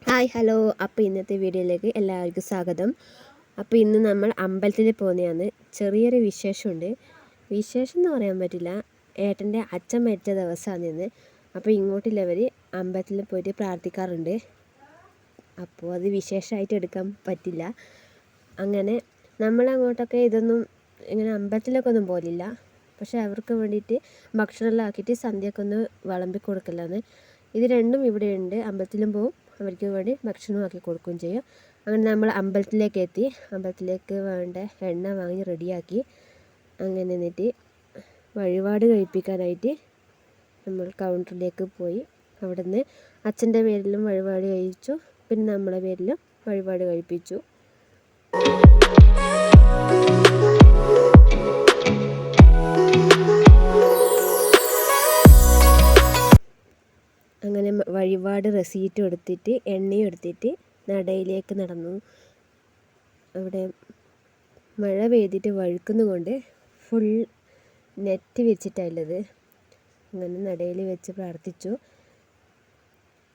Hi hello. അപ്പോൾ ഇന്നത്തെ വീഡിയോയിലേക്ക് എല്ലാവർക്കും സ്വാഗതം. അപ്പോൾ ഇന്ന് നമ്മൾ അമ്പലത്തിൽ പോകുന്നതാണ്. ചെറിയൊരു വിശേഷമുണ്ട്. വിശേഷം എന്ന് പറയാൻ പറ്റില്ല, ഏട്ടൻ്റെ അച്ഛൻ മരിച്ച ദിവസമാണ് ഇന്ന്. അപ്പോൾ ഇങ്ങോട്ടുള്ളവർ അമ്പലത്തിൽ പോയിട്ട് പ്രാർത്ഥിക്കാറുണ്ട്. അപ്പോൾ അത് വിശേഷമായിട്ട് എടുക്കാൻ പറ്റില്ല. അങ്ങനെ നമ്മളങ്ങോട്ടൊക്കെ ഇതൊന്നും ഇങ്ങനെ അമ്പലത്തിലൊക്കെ ഒന്നും പോലില്ല. പക്ഷെ അവർക്ക് വേണ്ടിയിട്ട് ഭക്ഷണമെല്ലാം ആക്കിയിട്ട് സന്ധ്യയൊക്കെ ഒന്ന് വിളമ്പി കൊടുക്കലാണ്. ഇത് രണ്ടും ഇവിടെയുണ്ട്. അമ്പലത്തിലും പോവും, അവർക്ക് വേണ്ടി ഭക്ഷണം ആക്കി കൊടുക്കുകയും ചെയ്യും. അങ്ങനെ നമ്മൾ അമ്പലത്തിലേക്ക് എത്തി. അമ്പലത്തിലേക്ക് വേണ്ട എണ്ണ വാങ്ങി റെഡിയാക്കി. അങ്ങനെ എന്നിട്ട് വഴിപാട് കഴിപ്പിക്കാനായിട്ട് നമ്മൾ കൗണ്ടറിലേക്ക് പോയി. അവിടെ നിന്ന് അച്ഛൻ്റെ പേരിലും വഴിപാട് കഴിച്ചു, പിന്നെ നമ്മളെ പേരിലും വഴിപാട് കഴിപ്പിച്ചു. അങ്ങനെ വഴിപാട് റെസീറ്റ് എടുത്തിട്ട് എണ്ണയും എടുത്തിട്ട് നടയിലേക്ക് നടന്നു. അവിടെ മഴ പെയ്തിട്ട് വഴുക്കുന്നതുകൊണ്ട് ഫുൾ നെറ്റ് വെച്ചിട്ടുള്ളത്. അങ്ങനെ നടയിൽ വെച്ച് പ്രാർത്ഥിച്ചു.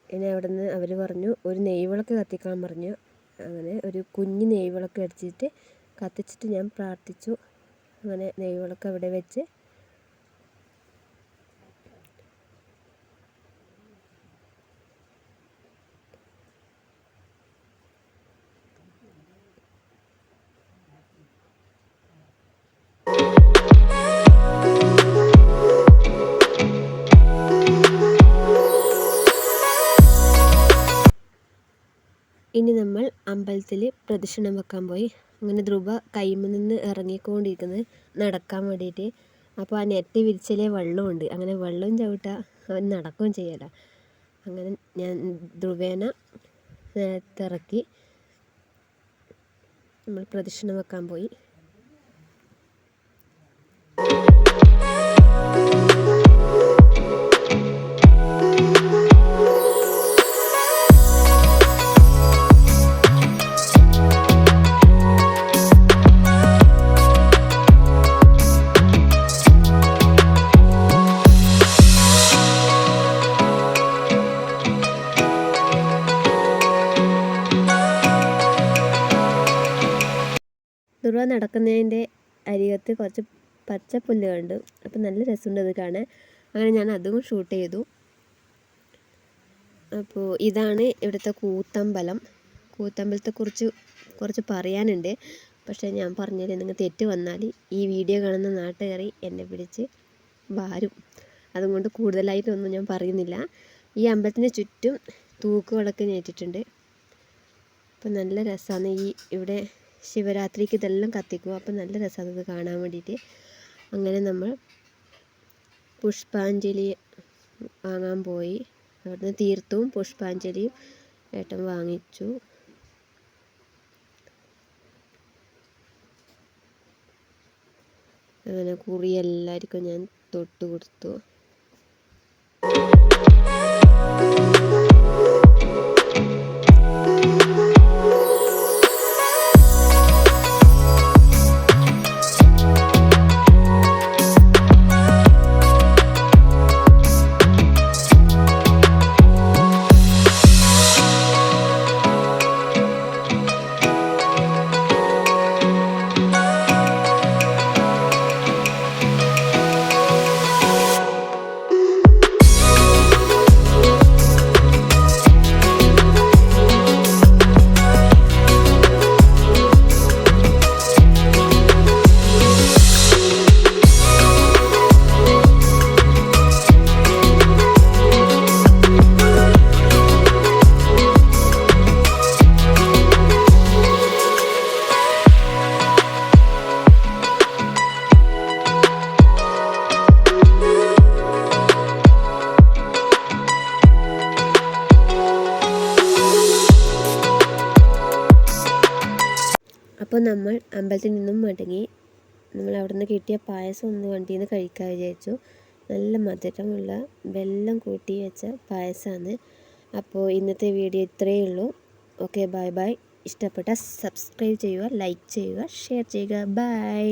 ഇനി അവിടെ നിന്ന് അവർ പറഞ്ഞു ഒരു നെയ്വിളക്ക് കത്തിക്കാൻ പറഞ്ഞു. അങ്ങനെ ഒരു കുഞ്ഞ് നെയ്വിളക്ക് അടിച്ചിട്ട് കത്തിച്ചിട്ട് ഞാൻ പ്രാർത്ഥിച്ചു. അങ്ങനെ നെയ്വിളക്ക് അവിടെ വെച്ച് ഇനി നമ്മൾ അമ്പലത്തിൽ പ്രദക്ഷിണം വെക്കാൻ പോയി. അങ്ങനെ ധ്രുവ കൈമിൽ നിന്ന് ഇറങ്ങിക്കൊണ്ടിരിക്കുന്നത് നടക്കാൻ വേണ്ടിയിട്ട്. അപ്പോൾ ആ നെറ്റ് വിരിച്ചലേ വെള്ളമുണ്ട്. അങ്ങനെ വെള്ളവും ചവിട്ടാൻ അവൻ നടക്കുകയും ചെയ്യല. അങ്ങനെ ഞാൻ ധ്രുവേന നേരത്തിറക്കി നമ്മൾ പ്രദക്ഷിണം വെക്കാൻ പോയി. ധ്രുവ നടക്കുന്നതിൻ്റെ അരികത്ത് കുറച്ച് പച്ചപ്പുല്ല് കണ്ടു. അപ്പം നല്ല രസമുണ്ട് അത് കാണാൻ. അങ്ങനെ ഞാൻ അതും ഷൂട്ട് ചെയ്തു. അപ്പോൾ ഇതാണ് ഇവിടുത്തെ കൂത്തമ്പലം. കൂത്തമ്പലത്തെക്കുറിച്ച് കുറച്ച് പറയാനുണ്ട്. പക്ഷേ ഞാൻ പറഞ്ഞാൽ നിങ്ങൾ തെറ്റ് വന്നാൽ ഈ വീഡിയോ കാണുന്ന നാട്ടുകാർ എന്നെ പിടിച്ച് വാരും. അതുകൊണ്ട് കൂടുതലായിട്ടൊന്നും ഞാൻ പറയുന്നില്ല. ഈ അമ്പലത്തിൻ്റെ ചുറ്റും തൂക്കുവിളക്ക് നേറ്റിട്ടുണ്ട്. അപ്പം നല്ല രസമാണ്. ഇവിടെ ശിവരാത്രിക്ക് ഇതെല്ലാം കത്തിക്കും. അപ്പം നല്ല രസമാണ് ഇത് കാണാൻ വേണ്ടിയിട്ട്. അങ്ങനെ നമ്മൾ പുഷ്പാഞ്ജലി വാങ്ങാൻ പോയി. അവിടുന്ന് തീർത്ഥവും പുഷ്പാഞ്ജലിയും ഏട്ടൻ വാങ്ങിച്ചു. അങ്ങനെ കുറി എല്ലാവർക്കും ഞാൻ തൊട്ട് കൊടുത്തു. അപ്പോൾ നമ്മൾ അമ്പലത്തിൽ നിന്നും മടങ്ങി. നമ്മൾ അവിടെ നിന്ന് കിട്ടിയ പായസം ഒന്ന് വണ്ടിയിൽ നിന്ന് കഴിക്കാൻ വിചാരിച്ചു. നല്ല മധുരമുള്ള വെല്ലം കൂട്ടി വെച്ച പായസമാണ്. അപ്പോൾ ഇന്നത്തെ വീഡിയോ ഇത്രയേ ഉള്ളൂ. Okay, bye bye. ഇഷ്ടപ്പെട്ട സബ്സ്ക്രൈബ് ചെയ്യുക, ലൈക്ക് ചെയ്യുക, ഷെയർ ചെയ്യുക. ബൈ.